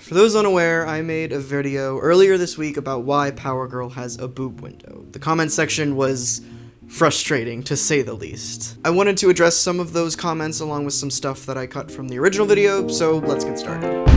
For those unaware, I made a video earlier this week about why Power Girl has a boob window. The comment section was frustrating, to say the least. I wanted to address some of those comments along with some stuff that I cut from the original video, so let's get started.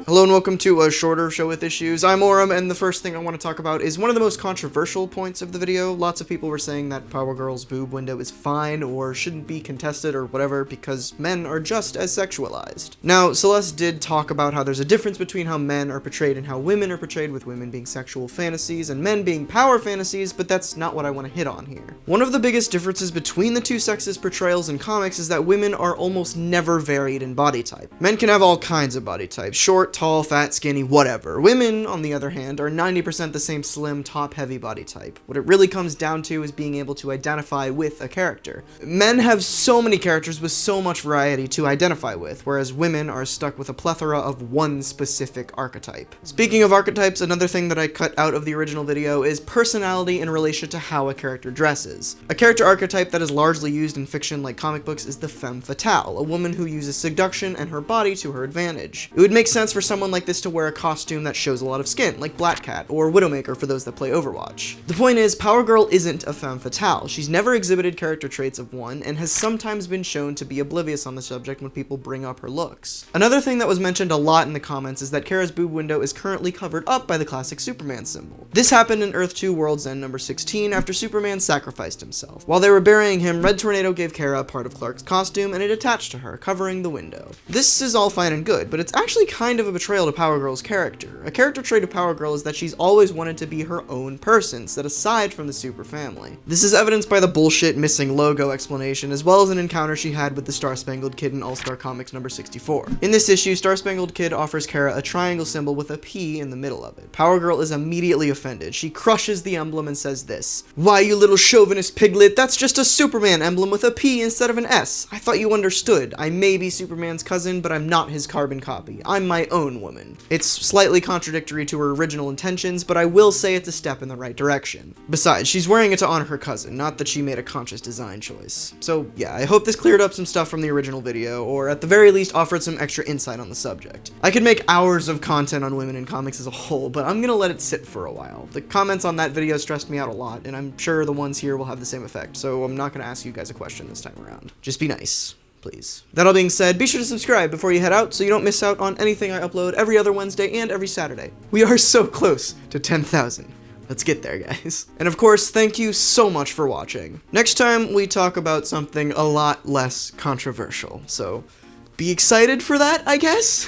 Hello and welcome to a shorter show with issues. I'm Auram, and the first thing I want to talk about is one of the most controversial points of the video. Lots of people were saying that Power Girl's boob window is fine or shouldn't be contested or whatever because men are just as sexualized. Now, Celeste did talk about how there's a difference between how men are portrayed and how women are portrayed, with women being sexual fantasies and men being power fantasies, but that's not what I want to hit on here. One of the biggest differences between the two sexes' portrayals in comics is that women are almost never varied in body type. Men can have all kinds of body types: short, tall, fat, skinny, whatever. Women, on the other hand, are 90% the same slim, top-heavy body type. What it really comes down to is being able to identify with a character. Men have so many characters with so much variety to identify with, whereas women are stuck with a plethora of one specific archetype. Speaking of archetypes, another thing that I cut out of the original video is personality in relation to how a character dresses. A character archetype that is largely used in fiction like comic books is the femme fatale, a woman who uses seduction and her body to her advantage. It would make sense for someone like this to wear a costume that shows a lot of skin, like Black Cat or Widowmaker for those that play Overwatch. The point is, Power Girl isn't a femme fatale. She's never exhibited character traits of one, and has sometimes been shown to be oblivious on the subject when people bring up her looks. Another thing that was mentioned a lot in the comments is that Kara's boob window is currently covered up by the classic Superman symbol. This happened in Earth 2 World's End number 16 after Superman sacrificed himself. While they were burying him, Red Tornado gave Kara a part of Clark's costume, and it attached to her, covering the window. This is all fine and good, but it's actually kind of a betrayal to Power Girl's character. A character trait of Power Girl is that she's always wanted to be her own person, set aside from the super family. This is evidenced by the bullshit missing logo explanation, as well as an encounter she had with the Star-Spangled Kid in All-Star Comics number 64. In this issue, Star-Spangled Kid offers Kara a triangle symbol with a P in the middle of it. Power Girl is immediately offended. She crushes the emblem and says this: "Why, you little chauvinist piglet, that's just a Superman emblem with a P instead of an S. I thought you understood. I may be Superman's cousin, but I'm not his carbon copy. I'm my own woman." It's slightly contradictory to her original intentions, but I will say it's a step in the right direction. Besides, she's wearing it to honor her cousin, not that she made a conscious design choice. So yeah, I hope this cleared up some stuff from the original video, or at the very least offered some extra insight on the subject. I could make hours of content on women in comics as a whole, but I'm gonna let it sit for a while. The comments on that video stressed me out a lot, and I'm sure the ones here will have the same effect, so I'm not gonna ask you guys a question this time around. Just be nice, please. That all being said, be sure to subscribe before you head out so you don't miss out on anything I upload every other Wednesday and every Saturday. We are so close to 10,000. Let's get there, guys. And of course, thank you so much for watching. Next time, we talk about something a lot less controversial, so be excited for that, I guess?